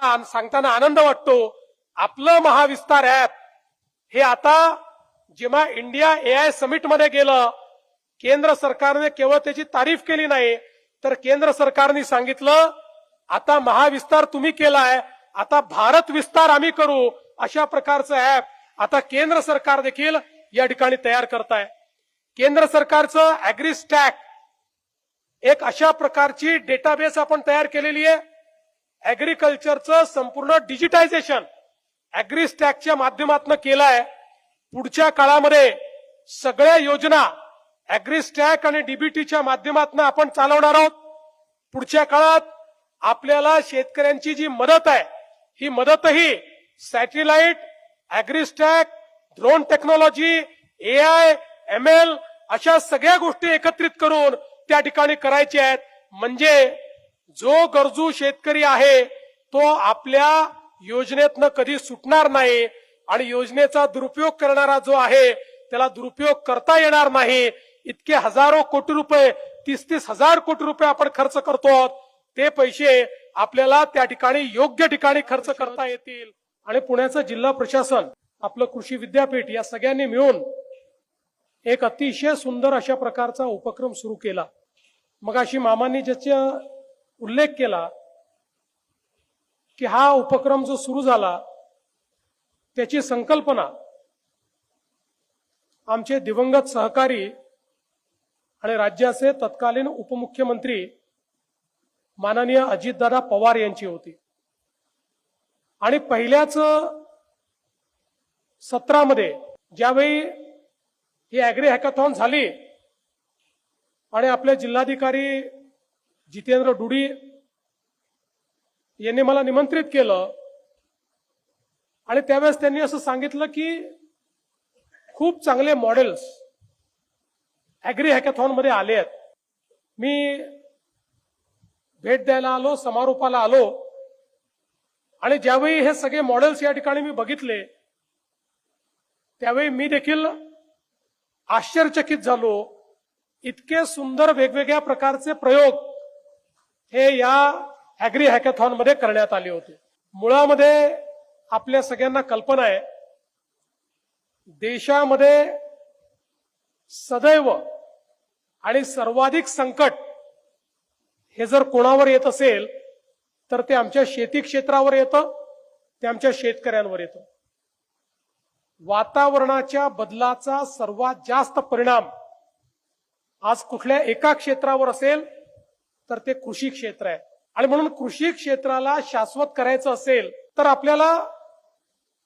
सांगताना आनंद वाटतो, आपलं महाविस्तार ऍप हे आता जेव्हा इंडिया AI समिट मध्ये गेलं, केंद्र सरकारने केवळ त्याची तारीफ केली नाही, तर केंद्र सरकारने सांगितलं आता महाविस्तार तुम्ही केलाय, आता भारत विस्तार आम्ही करू, अशा प्रकारचं ऍप आता केंद्र सरकार देखील या ठिकाणी तयार करताय. केंद्र सरकारचं ऍग्रीस्टॅक एक अशा प्रकारची डेटाबेस आपण तयार केलेली आहे. ऍग्रीकल्चरचं संपूर्ण डिजिटायझेशन ऍग्रीस्टॅकच्या माध्यमातून केलंय. पुढच्या काळामध्ये सगळ्या योजना ऍग्रीस्टॅक आणि डीबीटीच्या माध्यमातून आपण चालवणार आहोत. पुढच्या काळात आपल्याला शेतकऱ्यांची जी मदत आहे, ही मदतही satellite, agristack, drone technology, AI, ML अशा सगळ्या गोष्टी एकत्रित करून त्या ठिकाणी करायची आहेत. म्हणजे जो गरजू शेतकरी आहे तो आपल्या योजनेतनं कधी सुटणार नाही आणि योजनेचा दुरुपयोग करणारा जो आहे त्याला दुरुपयोग करता येणार नाही. इतके हजारो कोटी रुपये, 30-30 हजार कोटी रुपये आपण खर्च करतो, ते पैसे आपल्याला त्या ठिकाणी योग्य ठिकाणी खर्च करता येतील. आणि पुण्याचं जिल्हा प्रशासन, आपलं कृषी विद्यापीठ या सगळ्यांनी मिळून एक अतिशय सुंदर अशा प्रकारचा उपक्रम सुरू केला. मग अशी मामांनी ज्याचा उल्लेख केला की हा उपक्रम जो सुरू झाला त्याची संकल्पना आमचे दिवंगत सहकारी आणि राज्याचे तत्कालीन उपमुख्यमंत्री माननीय अजितदादा पवार यांची होती. आणि पहिल्याच सत्रामध्ये ज्यावेळी ही ऍग्री हॅकॅथॉन झाली आणि आपले जिल्हाधिकारी जितेंद्र डुडी यांनी मला निमंत्रित केलं आणि त्यावेळेस त्यांनी असं सांगितलं की खूप चांगले मॉडेल्स ऍग्री हॅकॅथॉन मध्ये आले आहेत. मी भेट द्यायला आलो, समारोपाला आलो आणि ज्यावेळी हे सगळे मॉडेल्स या ठिकाणी मी बघितले त्यावेळी मी देखील आश्चर्यचकित झालो. इतके सुंदर वेगवेगळ्या प्रकारचे प्रयोग हे या ऍग्री हॅकॅथॉन मध्ये करण्यात आले होते. मुळामध्ये आपल्या सगळ्यांना कल्पना आहे, देशामध्ये सदैव आणि सर्वाधिक संकट हे जर कोणावर येत असेल तर ते आमच्या शेती क्षेत्रावर येतं, ते आमच्या शेतकऱ्यांवर येतं. वातावरणाच्या बदलाचा सर्वात जास्त परिणाम आज कुठल्या एका क्षेत्रावर असेल तर ते कृषी क्षेत्र आहे. आणि म्हणून कृषी क्षेत्राला शाश्वत करायचं असेल तर आपल्याला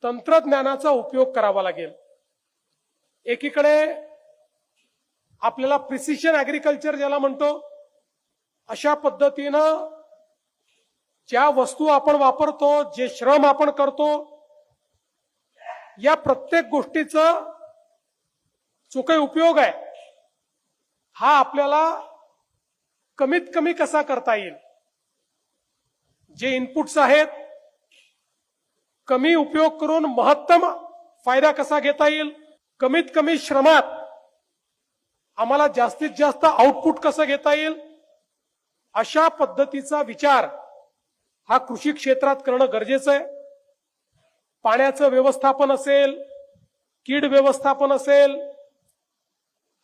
तंत्रज्ञानाचा उपयोग करावा लागेल. एकीकडे आपल्याला प्रिसिशन ऍग्रीकल्चर ज्याला म्हणतो, अशा पद्धतीनं ज्या वस्तू आपण वापरतो, जे श्रम आपण करतो, या प्रत्येक गोष्टीचा जो काही उपयोग आहे हा आपल्याला कमीत कमी कसा करता येईल, जे इनपुट्स आहेत कमी उपयोग करून महत्तम फायदा कसा घेता येईल, कमीत कमी श्रमात आम्हाला जास्तीत जास्त आउटपुट कसं घेता येईल, अशा पद्धतीचा विचार हा कृषी क्षेत्रात करणं गरजेचं आहे. पाण्याचं व्यवस्थापन असेल, कीड व्यवस्थापन असेल,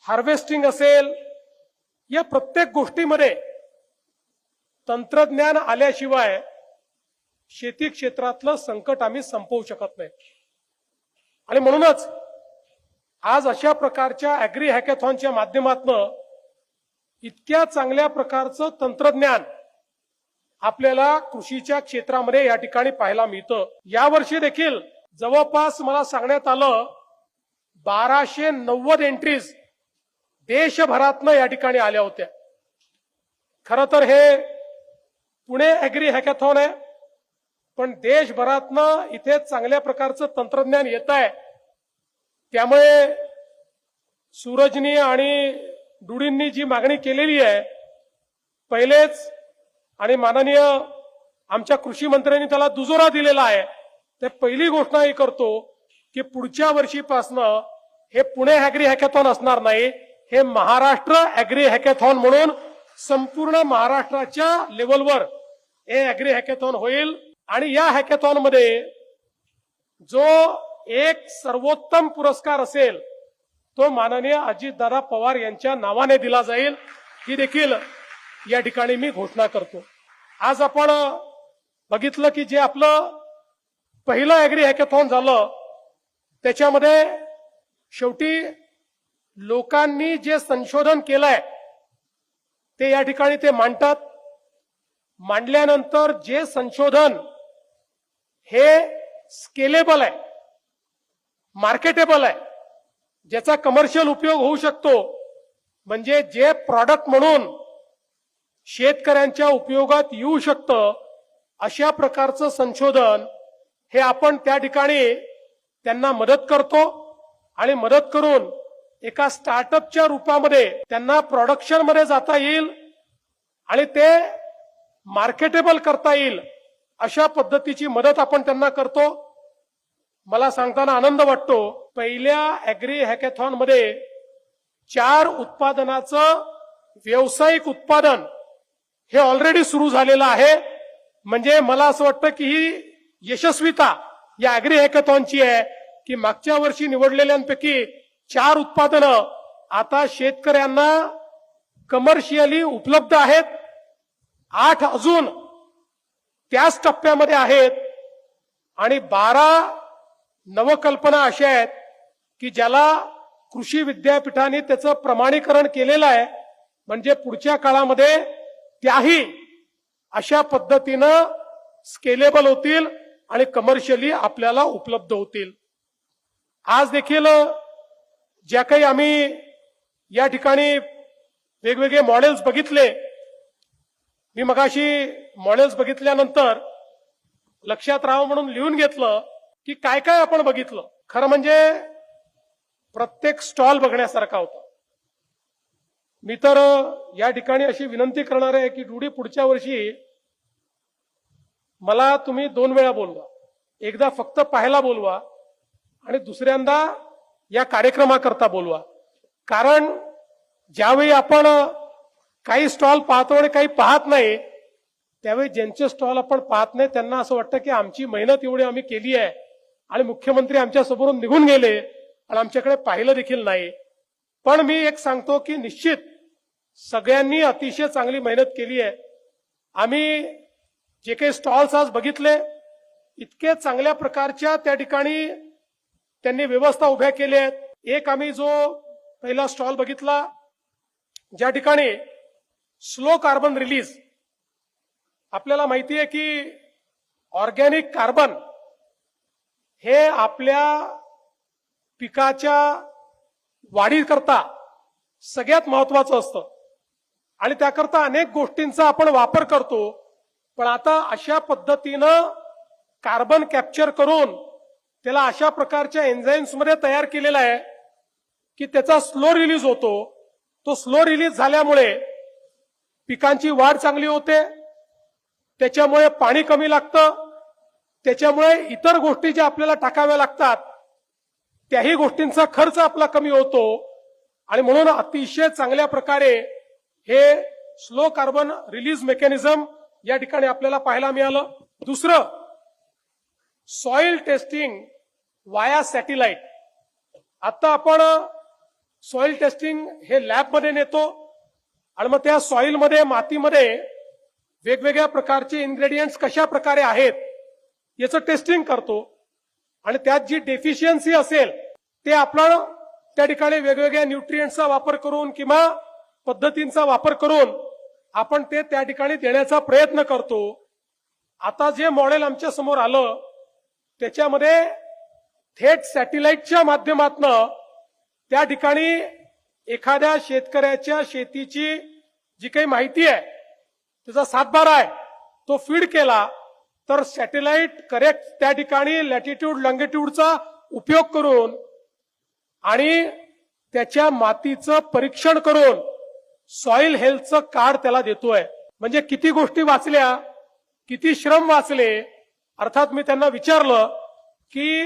हार्वेस्टिंग असेल, या प्रत्येक गोष्टीमध्ये तंत्रज्ञान आल्याशिवाय शेती क्षेत्रातलं संकट आम्ही संपवू शकत नाही. आणि म्हणूनच आज अशा प्रकारच्या ऍग्री हॅकॅथॉनच्या माध्यमातून इतक्या चांगल्या प्रकारचं तंत्रज्ञान आपल्याला कृषीच्या क्षेत्रामध्ये या ठिकाणी पाहायला मिळतं. यावर्षी देखील जवळपास मला सांगण्यात आलं 1290 एंट्रीज देशभरातनं या ठिकाणी आल्या होत्या. खरं तर हे पुणे ऍग्री हॅकॅथॉन आहे, पण देशभरातनं इथे चांगल्या प्रकारचं तंत्रज्ञान येत आहे. त्यामुळे सूरजनी आणि डुडींनी जी मागणी केलेली आहे पहिलेच, आणि माननीय आमच्या कृषी मंत्र्यांनी त्याला दुजोरा दिलेला आहे, ते पहिली घोषणा ही करतो की पुढच्या वर्षीपासनं हे पुणे ऍग्री हॅकॅथॉन असणार नाही, हे महाराष्ट्र ऍग्री हॅकॅथॉन म्हणून संपूर्ण महाराष्ट्राच्या लेवलवर हे ऍग्री हॅकॅथॉन होईल. आणि या हॅकेथॉनमध्ये जो एक सर्वोत्तम पुरस्कार असेल तो माननीय अजितदादा पवार यांच्या नावाने दिला जाईल, ही देखील या ठिकाणी मी घोषणा करतो. आज आपण बघितलं की जे आपलं पहिलं ऍग्री हॅकेथॉन झालं त्याच्यामध्ये शेवटी लोकांनी जे संशोधन केलंय ते या ठिकाणी ते मांडतात. मांडल्यानंतर जे संशोधन हे स्केलेबल आहे, मार्केटेबल आहे, ज्याचा कमर्शियल उपयोग होऊ शकतो, म्हणजे जे प्रॉडक्ट म्हणून शेतकऱ्यांच्या उपयोगात येऊ शकतं, अशा प्रकारचं संशोधन हे आपण त्या ठिकाणी त्यांना मदत करतो आणि मदत करून एका स्टार्टअपच्या रूपामध्ये त्यांना प्रोडक्शन मध्ये जाता येईल आणि ते मार्केटेबल करता येईल अशा पद्धतीची मदत आपण त्यांना करतो. मला सांगताना आनंद वाटतो, पहिल्या ऍग्री हॅकेथॉन मध्ये 4 उत्पादनाचं व्यावसायिक उत्पादन हे ऑलरेडी सुरू झालेलं आहे. म्हणजे मला असं वाटतं की ही यशस्वीता या ऍग्री हॅकेथॉनची आहे की मागच्या वर्षी निवडलेल्यांपैकी 4 उत्पादनं आता शेतकऱ्यांना कमर्शियली उपलब्ध आहेत. 8 अजून त्याच टप्प्यामध्ये आहेत आणि 12 नवकल्पना अशा आहेत की ज्याला कृषी विद्यापीठाने त्याचं प्रमाणीकरण केलेलं आहे. म्हणजे पुढच्या काळामध्ये त्याही अशा पद्धतीनं स्केलेबल होतील आणि कमर्शियली आपल्याला उपलब्ध होतील. आज देखील ज्या काही आम्ही या ठिकाणी वेगवेगळे मॉडेल्स बघितले, मी मगाशी मॉडेल्स बघितल्यानंतर लक्षात राहावं म्हणून लिहून घेतलं की काय काय आपण बघितलं. खरं म्हणजे प्रत्येक स्टॉल बघण्यासारखा होता. मी तर या ठिकाणी अशी विनंती करणार आहे की डुडी पुढच्या वर्षी मला तुम्ही 2 वेळा बोलवा. एकदा फक्त पाहायला बोलवा आणि दुसऱ्यांदा या कार्यक्रमाकरता बोलवा. कारण ज्यावेळी आपण काही स्टॉल पाहतो आणि काही पाहत नाही, त्यावेळी ज्यांचे स्टॉल आपण पाहत नाही त्यांना असं वाटतं की आमची मेहनत एवढी आम्ही केली आहे आणि मुख्यमंत्री आमच्या समोरून निघून गेले आणि आमच्याकडे पाहिलं देखील नाही. पण मी एक सांगतो की निश्चित सगळ्यांनी अतिशय चांगली मेहनत केली आहे. आम्ही जे काही स्टॉल्स आज बघितले, इतके चांगल्या प्रकारच्या त्या ठिकाणी त्यांनी व्यवस्था उभ्या केल्या आहेत. एक आम्ही जो पहिला स्टॉल बघितला ज्या ठिकाणी स्लो कार्बन रिलीज, आपल्याला माहिती आहे की ऑर्गॅनिक कार्बन हे आपल्या पिकाच्या वाढीकरता सगळ्यात महत्वाचं असतं आणि त्याकरता अनेक गोष्टींचा आपण वापर करतो. पण आता अशा पद्धतीनं कार्बन कॅप्चर करून त्याला अशा प्रकारच्या एन्झाईम्स मध्ये तयार केलेला आहे की त्याचा स्लो रिलीज होतो. तो स्लो रिलीज झाल्यामुळे पिकांची वाढ चांगली होते, त्याच्यामुळे पाणी कमी लागतं, त्याच्यामुळे इतर गोष्टी ज्या आपल्याला टाकाव्या लागतात त्याही गोष्टींचा खर्च आपला कमी होतो आणि म्हणून अतिशय चांगल्या प्रकारे हे स्लो कार्बन रिलीज मेकॅनिझम या ठिकाणी आपल्याला पाहायला मिळालं. दुसरं, सॉइल टेस्टिंग वाया सॅटेलाइट. आता आपण सॉइल टेस्टिंग हे लॅबमध्ये नेतो आणि मग त्या सॉइलमध्ये, मातीमध्ये वेगवेगळ्या प्रकारचे इन्ग्रेडियंट्स कशा प्रकारे आहेत याचं टेस्टिंग करतो आणि त्यात जी डेफिशियन्सी असेल ते आपण त्या ठिकाणी वेगवेगळ्या न्यूट्रिएंट्सचा वापर करून किंवा पद्धतींचा वापर करून आपण ते त्या ठिकाणी देण्याचा प्रयत्न करतो. आता जे मॉडेल आमच्या समोर आलं त्याच्यामध्ये थेट सॅटेलाइटच्या माध्यमातून त्या ठिकाणी एखाद्या शेतकऱ्याच्या शेतीची जी काही माहिती आहे, त्याचा सातबारा आहे, तो फीड केला तर सॅटेलाइट करेक्ट त्या ठिकाणी लॅटिट्यूड लॉंगिट्यूडचा उपयोग करून आणि त्याच्या मातीचं परीक्षण करून सॉइल हेल्थचं कार्ड त्याला देतोय. म्हणजे किती गोष्टी वाचल्या, किती श्रम वाचले. अर्थात मी त्यांना विचारलं की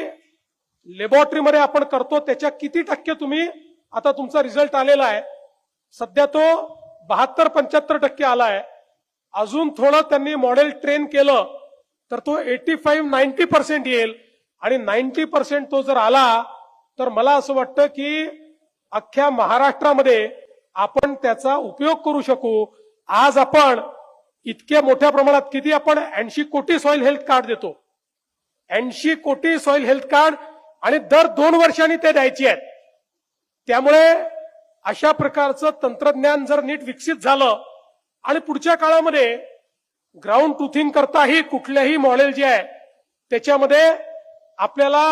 लॅबोरेटरीमध्ये आपण करतो त्याच्या किती टक्के तुम्ही आता तुमचा रिझल्ट आलेला आहे. सध्या तो 72-75% आला आहे. अजून थोडं त्यांनी मॉडेल ट्रेन केलं तर तो 85-90% येईल. आणि 90% तो जर आला तर मला असं वाटतं की अख्ख्या महाराष्ट्रामध्ये आपण त्याचा उपयोग करू शकू. आज आपण इतक्या मोठ्या प्रमाणात किती आपण 80 कोटी सॉइल हेल्थ कार्ड देतो. 80 कोटी सॉइल हेल्थ कार्ड आणि दर 2 वर्षांनी ते द्यायची आहेत. त्यामुळे अशा प्रकारचं तंत्रज्ञान जर नीट विकसित झालं आणि पुढच्या काळामध्ये ग्राउंड ट्रुथिंग करताही कुठल्याही मॉडेल जे आहे त्याच्यामध्ये आपल्याला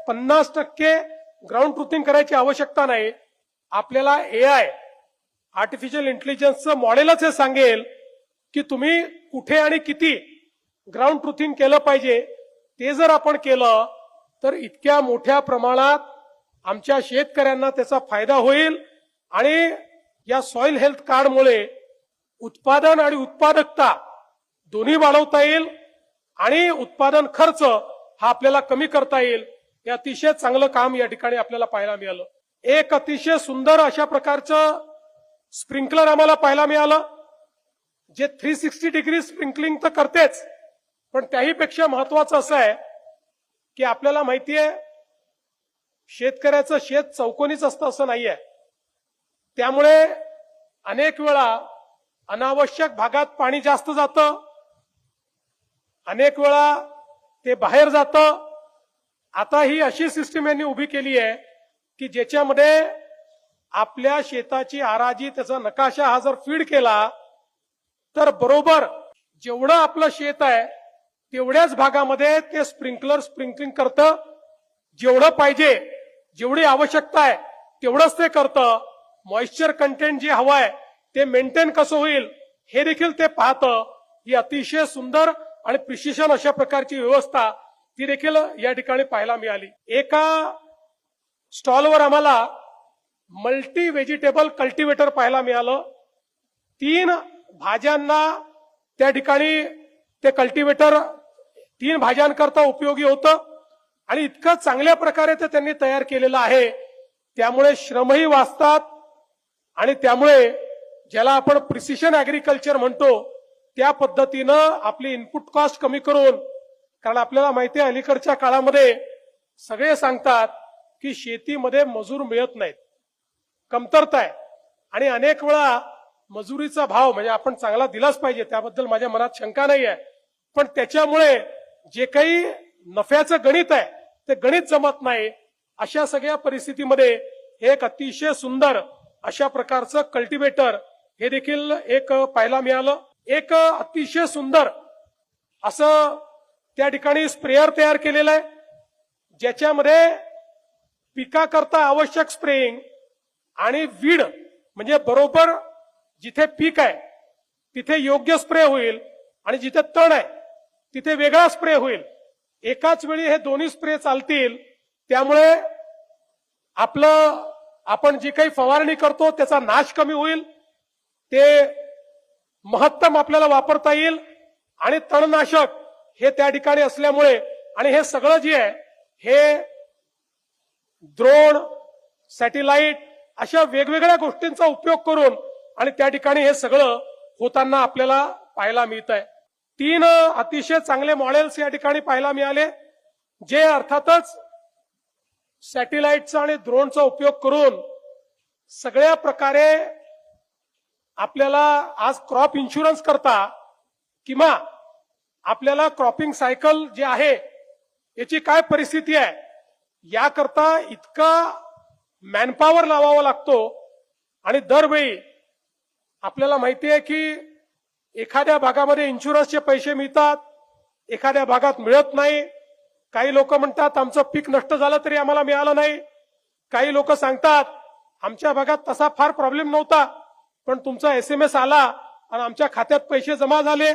50% ग्राउंड ट्रुथिंग करायची आवश्यकता नाही. आपल्याला एआय आर्टिफिशियल इंटेलिजन्सचं मॉडेलच हे सांगेल की तुम्ही कुठे आणि किती ग्राउंड ट्रुथिंग केलं पाहिजे. ते जर आपण केलं तर इतक्या मोठ्या प्रमाणात आमच्या शेतकऱ्यांना त्याचा फायदा होईल आणि या सॉइल हेल्थ कार्डमुळे उत्पादन आणि उत्पादकता दोन्ही वाढवता येईल आणि उत्पादन खर्च हा आपल्याला कमी करता येईल. हे अतिशय चांगलं काम या ठिकाणी आपल्याला पाहायला मिळालं. एक अतिशय सुंदर अशा प्रकारचं स्प्रिंकलर आम्हाला पाहायला मिळालं जे 360 डिग्री स्प्रिंकलिंग तर करतेच, पण त्याहीपेक्षा महत्वाचं असं आहे की आपल्याला माहितीये शेतकऱ्याचं शेत चौकोनीच असतं असं नाहीये. त्यामुळे अनेक वेळा अनावश्यक भागात पाणी जास्त जातं, अनेक वेळा ते बाहेर जातं. आता ही अशी सिस्टीम यांनी उभी केली आहे की ज्याच्यामध्ये आपल्या शेताची आराजी त्याचा नकाशा हा जर फीड केला तर बरोबर जेवढं आपलं शेत आहे तेवढ्याच भागामध्ये ते स्प्रिंकलिंग करतं. जेवढं पाहिजे जेवढी आवश्यकता आहे तेवढंच ते करतं. मॉइश्चर कंटेंट जे हवं आहे ते मेंटेन कसं होईल हे देखील ते पाहतं. ही अतिशय सुंदर आणि प्रिसिशन अशा प्रकारची व्यवस्था ती देखील या ठिकाणी पाहायला मिळाली. एका स्टॉलवर आम्हाला मल्टी व्हेजिटेबल कल्टिवेटर पाहायला मिळालं. 3 भाज्यांना त्या ठिकाणी ते कल्टिवेटर 3 भाज्यांकरता उपयोगी होतं आणि इतकं चांगल्या प्रकारे ते त्यांनी तयार केलेलं आहे. त्यामुळे श्रमही वाचतात आणि त्यामुळे ज्याला आपण प्रिसिशन ऍग्रिकल्चर म्हणतो त्या पद्धतीनं आपली इनपुट कॉस्ट कमी करून, कारण आपल्याला माहिती आहे अलीकडच्या काळामध्ये सगळे सांगतात की शेतीमध्ये मजूर मिळत नाहीत, कमतरता आहे आणि अनेक वेळा मजुरीचा भाव म्हणजे आपण चांगला दिलाच पाहिजे त्याबद्दल माझ्या मनात शंका नाही आहे, पण त्याच्यामुळे जे काही नफ्याचं गणित आहे ते गणित जमत नाही. अशा सगळ्या परिस्थितीमध्ये हे एक अतिशय सुंदर अशा प्रकारचं कल्टिवेटर हे देखील एक पाहायला मिळालं. एक अतिशय सुंदर असं त्या ठिकाणी स्प्रेअर तयार केलेलं आहे ज्याच्यामध्ये पिकाकरता आवश्यक स्प्रेइंग आणि वीड म्हणजे बरोबर जिथे पीक आहे तिथे योग्य स्प्रे होईल आणि जिथे तण आहे तिथे वेगळा स्प्रे होईल. एकाच वेळी हे दोन्ही स्प्रे चालतील. त्यामुळे आपण जी काही फवारणी करतो त्याचा नाश कमी होईल, ते महत्तम आपल्याला वापरता येईल आणि तणनाशक हे त्या ठिकाणी असल्यामुळे आणि हे सगळं जे आहे हे ड्रोन, सॅटेलाइट अशा वेगवेगळ्या गोष्टींचा उपयोग करून आणि त्या ठिकाणी हे सगळं होताना आपल्याला पाहायला मिळत आहे. 3 अतिशय चांगले मॉडेल्स या ठिकाणी पाहायला मिळाले जे अर्थातच सॅटेलाइटचा आणि ड्रोनचा उपयोग करून सगळ्या प्रकारे आपल्याला आज क्रॉप इन्शुरन्स करता किंवा आपल्याला क्रॉपिंग सायकल जे आहे याची काय परिस्थिती आहे याकरता इतका मॅनपॉवर लावावा लागतो आणि दरवेळी आपल्याला माहिती आहे की एखाद्या भागामध्ये इन्शुरन्सचे पैसे मिळतात, एखाद्या भागात मिळत नाही. काही लोक म्हणतात आमचं पीक नष्ट झालं तरी आम्हाला मिळालं नाही. काही लोक सांगतात आमच्या भागात तसा फार प्रॉब्लेम नव्हता पण तुमचा SMS आला आणि आमच्या खात्यात पैसे जमा झाले.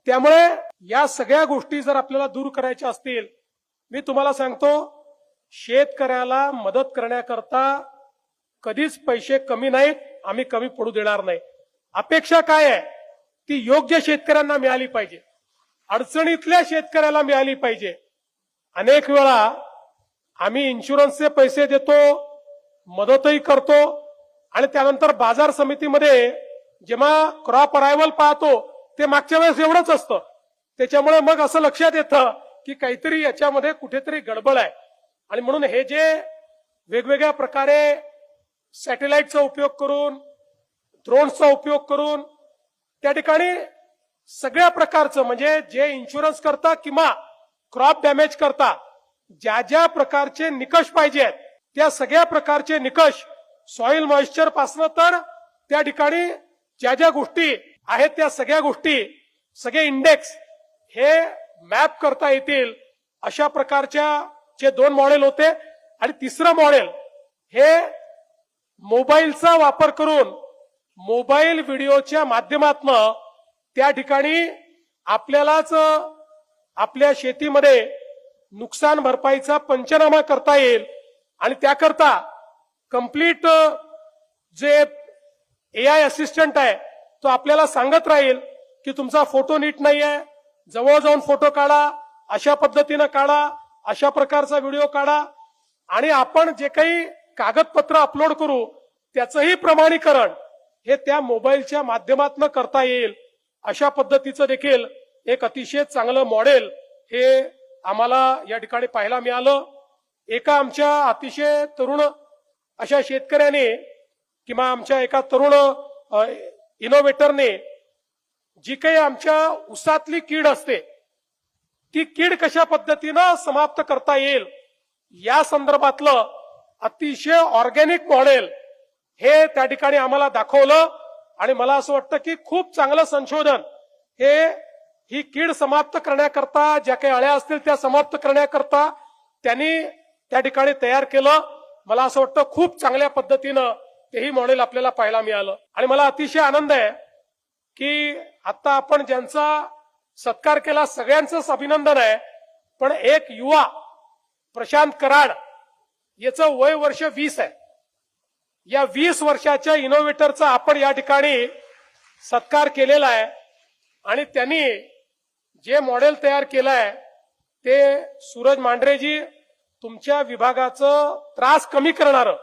त्यामुळे या सगळ्या गोष्टी जर आपल्याला दूर करायच्या असतील, मी तुम्हाला सांगतो शेतकऱ्याला मदत करण्याकरता कधीच पैसे कमी नाहीत, आम्ही कमी पडू देणार नाही. अपेक्षा काय आहे ती योग्य शेतकऱ्यांना मिळाली पाहिजे, अडचणीतल्या शेतकऱ्याला मिळाली पाहिजे. अनेक वेळा आम्ही इन्शुरन्सचे पैसे देतो, मदतही करतो आणि त्यानंतर बाजार समितीमध्ये जेव्हा क्रॉप अरायव्हल पाहतो ते मागच्या वेळेस एवढंच असतं. त्याच्यामुळे मग असं लक्षात येतं की काहीतरी याच्यामध्ये कुठेतरी गडबड आहे. आणि म्हणून हे जे वेगवेगळ्या प्रकारे सॅटेलाइटचा उपयोग करून, ड्रोन्सचा उपयोग करून त्या ठिकाणी सगळ्या प्रकारचं म्हणजे जे इन्शुरन्स करता किंवा क्रॉप डॅमेज करता ज्या ज्या प्रकारचे निकष पाहिजेत त्या सगळ्या प्रकारचे निकष सॉइल मॉइश्चर पासनं तर त्या ठिकाणी ज्या ज्या गोष्टी आहेत त्या सगळ्या गोष्टी सगळे इंडेक्स हे मॅप करता येतील अशा प्रकारच्या जे 2 मॉडेल होते. आणि तिसरं मॉडेल हे मोबाईलचा वापर करून मोबाईल व्हिडिओच्या माध्यमातून त्या ठिकाणी आपल्यालाच आपल्या शेतीमध्ये नुकसान भरपाईचा पंचनामा करता येईल. आणि त्याकरता कंप्लीट जे एआय असिस्टंट आहे तो आपल्याला सांगत राहील की तुमचा फोटो नीट नाहीये, जवळ जाऊन फोटो काढा, अशा पद्धतीनं काढा, अशा प्रकारचा व्हिडिओ काढा. आणि आपण जे काही कागदपत्र अपलोड करू त्याचंही प्रमाणीकरण हे त्या मोबाईलच्या माध्यमातून करता येईल. अशा पद्धतीचं देखील एक अतिशय चांगलं मॉडेल हे आम्हाला या ठिकाणी पाहायला मिळालं. एका आमच्या अतिशय तरुण अशा शेतकऱ्याने किंवा आमच्या एका तरुण इनोव्हेटरने जी काही आमच्या ऊसातली कीड असते ती कीड कशा पद्धतीनं समाप्त करता येईल या संदर्भातलं अतिशय ऑर्गॅनिक मॉडेल हे त्या ठिकाणी आम्हाला दाखवलं. आणि मला असं वाटतं की खूप चांगलं संशोधन हे ही कीड समाप्त करण्याकरता ज्या काही अळ्या असतील त्या समाप्त करण्याकरता त्यांनी त्या ठिकाणी तयार केलं. मला असं वाटतं खूप चांगल्या पद्धतीनं तेही मॉडेल आपल्याला पाहायला मिळालं. आणि मला अतिशय आनंद आहे की आता आपण ज्यांचा सत्कार केला सगळ्यांचंच अभिनंदन आहे. पण एक युवा प्रशांत कराड याचं वय वर्ष 20 आहे. या 20 वर्षाच्या इनोव्हेटरचा आपण या ठिकाणी सत्कार केलेला आहे. आणि त्यांनी जे मॉडेल तयार केलंय ते सूरज मांढरेजी तुमच्या विभागाचं त्रास कमी करणारं,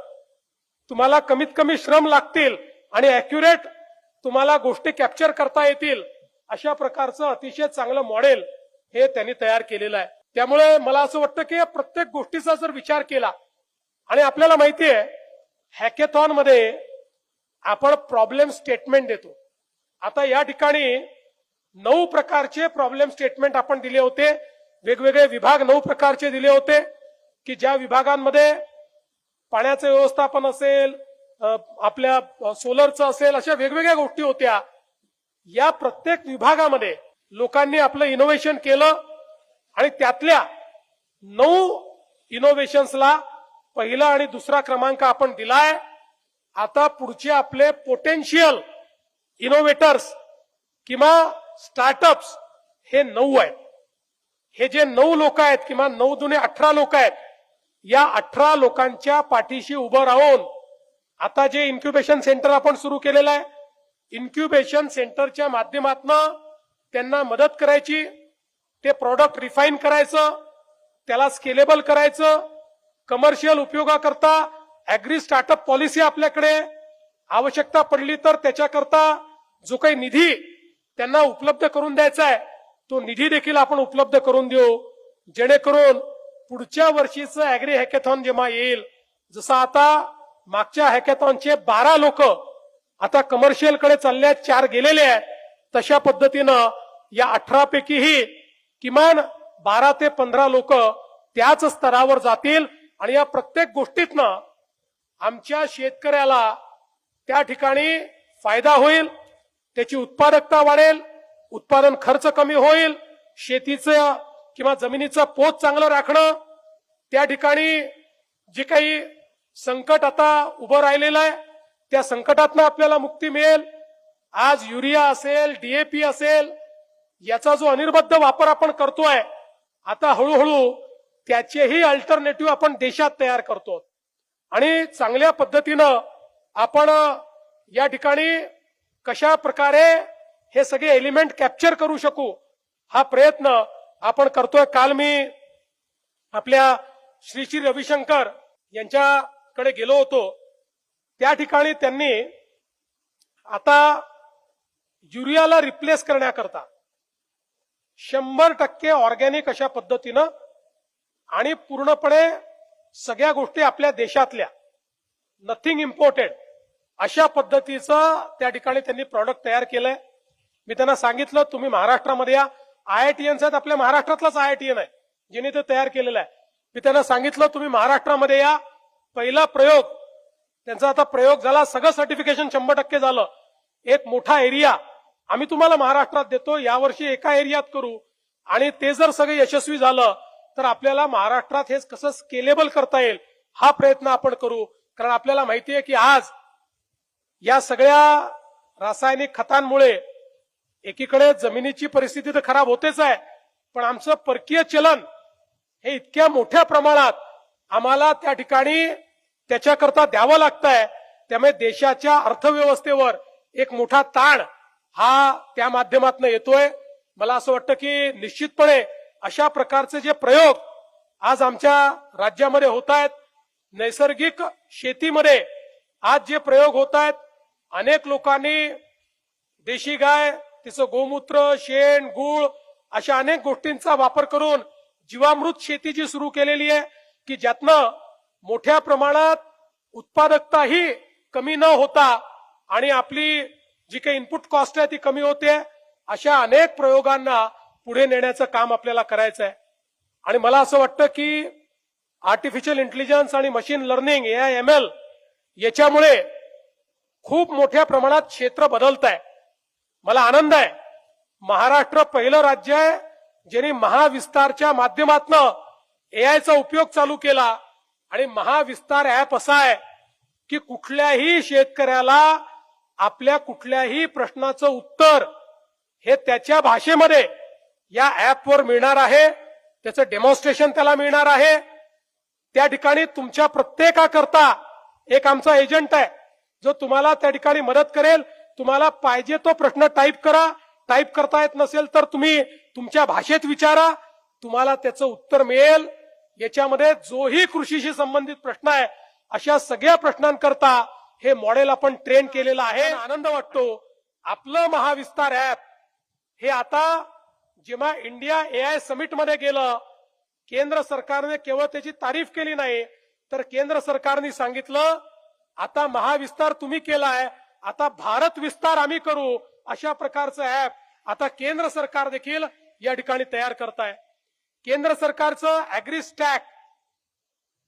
तुम्हाला कमीत कमी श्रम लागतील आणि अॅक्युरेट तुम्हाला गोष्टी कॅप्चर करता येतील अशा प्रकारचं अतिशय चांगलं मॉडेल हे त्यांनी तयार केलेलं आहे. त्यामुळे मला असं वाटतं की प्रत्येक गोष्टीचा जर विचार केला आणि आपल्याला माहिती आहे हॅकेथॉन मध्ये आपण प्रॉब्लेम स्टेटमेंट देतो. आता या ठिकाणी 9 प्रकारचे प्रॉब्लेम स्टेटमेंट आपण दिले होते. वेगवेगळे विभाग 9 प्रकारचे दिले होते की ज्या विभागांमध्ये पाण्याचं व्यवस्थापन असेल, आपल्या सोलरचं असेल, अशा वेगवेगळ्या गोष्टी होत्या. या प्रत्येक विभागामध्ये लोकांनी आपलं इनोव्हेशन केलं आणि त्यातल्या 9 इनोव्हेशन्सला पहिला आणि दुसरा क्रमांक आपण दिलाय. आता पुढचे आपले पोटेन्शियल इनोव्हेटर्स किंवा स्टार्टअप्स हे 9 आहेत. हे जे 9 लोक आहेत किंवा 9 दुने 18 लोक आहेत, या 18 लोकांच्या पाठीशी उभं राहून आता जे इन्क्युबेशन सेंटर आपण सुरू केलेलं आहे, इन्क्युबेशन सेंटरच्या माध्यमातून त्यांना मदत करायची, ते प्रॉडक्ट रिफाईन करायचं, त्याला स्केलेबल करायचं, कमर्शियल उपयोगाकरता ऍग्री स्टार्टअप पॉलिसी आपल्याकडे, आवश्यकता पडली तर त्याच्याकरता जो काही निधी त्यांना उपलब्ध करून द्यायचा आहे तो निधी देखील आपण उपलब्ध करून देऊ, जेणेकरून पुढच्या वर्षीचं ऍग्री हॅकेथॉन जेव्हा येईल, जसं आता मागच्या हॅकेथॉनचे 12 लोक आता कमर्शियल कडे चालले आहेत, 4 गेलेले आहेत, तशा पद्धतीनं या 18 पैकीही किमान 12 ते 15 लोक त्याच स्तरावर जातील. आणि या प्रत्येक गोष्टीतनं आमच्या शेतकऱ्याला त्या ठिकाणी फायदा होईल, त्याची उत्पादकता वाढेल, उत्पादन खर्च कमी होईल, शेतीचं किंवा जमिनीचं पोत चांगलं राखणं, त्या ठिकाणी जे काही संकट आता उभं राहिलेलं आहे त्या संकटातनं आपल्याला मुक्ती मिळेल. आज युरिया असेल, डीएपी असेल, याचा जो अनिर्बद्ध वापर आपण करतोय, आता हळूहळू त्याचेही अल्टरनेटिव्ह आपण देशात तयार करतो. आणि चांगल्या पद्धतीनं आपण या ठिकाणी कशा प्रकारे हे सगळे एलिमेंट कॅप्चर करू शकू हा प्रयत्न आपण करतोय. काल मी आपल्या श्री रविशंकर यांच्याकडे गेलो होतो. त्या ठिकाणी त्यांनी आता युरियाला रिप्लेस करण्याकरता 100% ऑर्गॅनिक अशा पद्धतीनं आणि पूर्णपणे सगळ्या गोष्टी आपल्या देशातल्या, नथिंग इम्पोर्टेड अशा पद्धतीचं त्या ठिकाणी त्यांनी प्रॉडक्ट तयार केलंय. मी त्यांना सांगितलं तुम्ही महाराष्ट्रामध्ये या. IITians आहेत, आपल्या महाराष्ट्रातलाच IITian आहे ज्यांनी ते तयार केलेलं आहे. मी त्यांना सांगितलं तुम्ही महाराष्ट्रामध्ये या. पहिला प्रयोग त्यांचा आता प्रयोग झाला, सगळं सर्टिफिकेशन 100% झालं. एक मोठा एरिया आम्ही तुम्हाला महाराष्ट्रात देतो, यावर्षी एका एरियात करू आणि ते जर सगळं यशस्वी झालं तर आपल्याला महाराष्ट्रात हे कसं स्केलेबल करता येईल हा प्रयत्न आपण करू. कारण आपल्याला माहितीये की आज या सगळ्या रासायनिक खतांमुळे एकीकडे जमिनीची परिस्थिती तर खराब होतेच आहे, पण आमचं परकीय चलन हे इतक्या मोठ्या प्रमाणात आम्हाला त्या ठिकाणी त्याच्याकरता द्यावं लागतंय. त्यामुळे देशाच्या अर्थव्यवस्थेवर एक मोठा ताण हा त्या माध्यमातून येतोय. मला असं वाटतं की निश्चितपणे अशा प्रकारचे जे प्रयोग आज आमच्या राज्यामध्ये होत आहेत, नैसर्गिक शेतीमध्ये आज जे प्रयोग होत आहेत, अनेक लोकांनी देशी गाय, तिचं गोमूत्र, शेण, गूळ अशा अनेक गोष्टींचा वापर करून जीवामृत शेती जी सुरू केलेली आहे की ज्यातनं मोठ्या प्रमाणात उत्पादकताही कमी न होता आणि आपली जी काही इनपुट कॉस्ट आहे ती कमी होते. अशा अनेक प्रयोगांना पुढे नेण्याचं काम आपल्याला करायचं आहे. आणि मला असं वाटतं की आर्टिफिशियल इंटेलिजन्स आणि मशीन लर्निंग AI/ML याच्यामुळे खूप मोठ्या प्रमाणात क्षेत्र बदलत आहे. मला आनंद आहे, महाराष्ट्र पहिलं राज्य आहे ज्यांनी महाविस्तारच्या माध्यमातून AIचा उपयोग चालू केला. आणि महाविस्तार ऍप असा आहे की कुठल्याही शेतकऱ्याला आपल्या कुठल्याही प्रश्नाचं उत्तर हे त्याच्या भाषेमध्ये या ऍपवर मिळणार आहे. त्याचं डेमॉन्स्ट्रेशन त्याला मिळणार आहे. त्या ठिकाणी तुमच्या प्रत्येकाकरता एक आमचा एजंट आहे जो तुम्हाला त्या ठिकाणी मदत करेल. तुम्हाला पाहिजे तो प्रश्न टाईप करा, टाईप करता येत नसेल तर तुम्ही तुमच्या भाषेत विचारा, तुम्हाला त्याचं उत्तर मिळेल. याच्यामध्ये जोही कृषीशी संबंधित प्रश्न आहे अशा सगळ्या प्रश्नांकरता हे मॉडेल आपण ट्रेन केलेलं आहे. आनंद वाटतो आपलं महाविस्तार ऍप हे आता जेव्हा इंडिया AI समिट मध्ये गेलं, केंद्र सरकारने केवळ त्याची तारीफ केली नाही तर केंद्र सरकारने सांगितलं आता महाविस्तार तुम्ही केलाय, आता भारत विस्तार आम्ही करू. अशा प्रकारचं ऍप आता केंद्र सरकार देखील या ठिकाणी तयार करताय. केंद्र सरकारचं ऍग्रीस्टॅक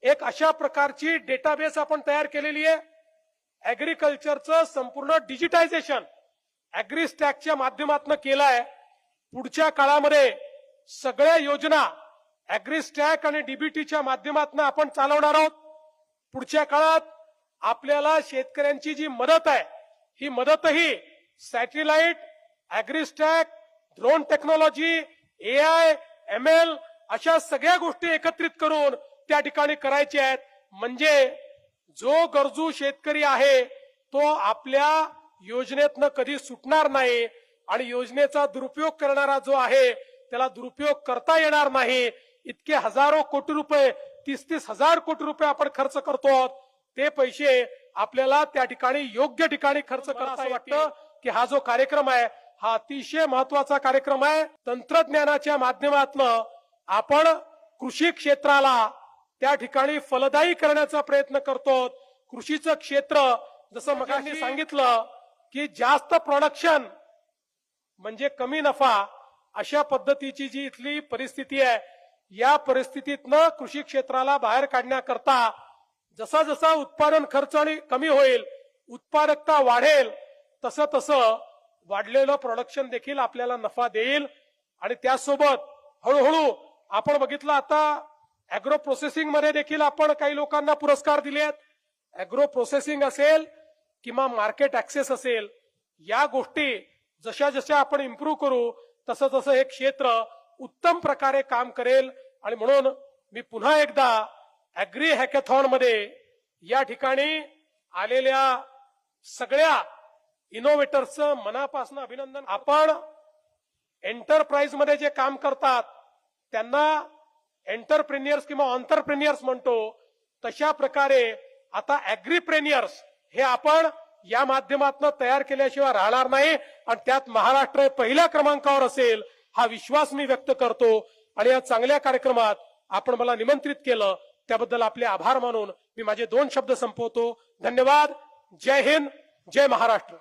एक अशा प्रकारची डेटाबेस आपण तयार केलेली आहे. ऍग्रीकल्चरचं संपूर्ण डिजिटायझेशन ऍग्रीस्टॅकच्या माध्यमातून केलंय. पुढच्या काळामध्ये सगळ्या योजना ऍग्रीस्टॅक आणि डीबीटीच्या माध्यमातून आपण चालवणार आहोत. पुढच्या काळात आपल्याला शेतकऱ्यांची जी मदत आहे ही मदतही satellite, agristack, drone technology, AI/ML अशा सगळ्या गोष्टी एकत्रित करून त्या ठिकाणी करायच्या आहेत. म्हणजे जो गरजू शेतकरी आहे तो आपल्या योजनेतनं कधी सुटणार नाही आणि योजनेचा दुरुपयोग करणारा जो आहे त्याला दुरुपयोग करता येणार नाही. इतके हजारो कोटी रुपये, 30-30 हजार कोटी रुपये आपण खर्च करतो, ते पैसे आपल्याला त्या ठिकाणी योग्य ठिकाणी खर्च करता वाटतं की हा जो कार्यक्रम आहे हा अतिशय महत्वाचा कार्यक्रम आहे. तंत्रज्ञानाच्या माध्यमातून आपण कृषी क्षेत्राला त्या ठिकाणी फलदायी करण्याचा प्रयत्न करतो. कृषीचं क्षेत्र जसं मगाशी सांगितलं की जास्त प्रोडक्शन म्हणजे कमी नफा, अशा पद्धतीची जी इथली परिस्थिती आहे या परिस्थितीतनं कृषी क्षेत्राला बाहेर काढण्याकरता जसा जसा उत्पादन खर्च आणि कमी होईल, उत्पादकता वाढेल, तसं तसं वाढलेलं प्रोडक्शन देखील आपल्याला नफा देईल. आणि त्यासोबत हळूहळू आपण बघितलं आता अॅग्रो प्रोसेसिंग मध्ये देखील आपण काही लोकांना पुरस्कार दिले आहेत. अॅग्रो प्रोसेसिंग असेल किंवा मार्केट ऍक्सेस असेल, या गोष्टी जशा जशा आपण इम्प्रूव्ह करू तसं तसं हे क्षेत्र उत्तम प्रकारे काम करेल. आणि म्हणून मी पुन्हा एकदा अॅग्री हॅकॅथॉन मध्ये या ठिकाणी आलेल्या सगळ्या इनोव्हेटर्सचं मनापासून अभिनंदन. आपण एंटरप्राइज मध्ये जे काम करतात त्यांना एंटरप्रेन्युअर्स किंवा ऑन्टरप्रेन्युअर्स म्हणतो, तशा प्रकारे आता अॅग्रीप्रेन्युअर्स हे आपण या माध्यमातून तयार केल्याशिवाय राहणार नाही. आणि त्यात महाराष्ट्र पहिल्या क्रमांकावर असेल हा विश्वास मी व्यक्त करतो आणि या चांगल्या कार्यक्रमात आपण मला निमंत्रित केलं त्याबद्दल आपले आभार मानून मी माझे 2 शब्द संपवतो. धन्यवाद. जय हिंद, जय महाराष्ट्र.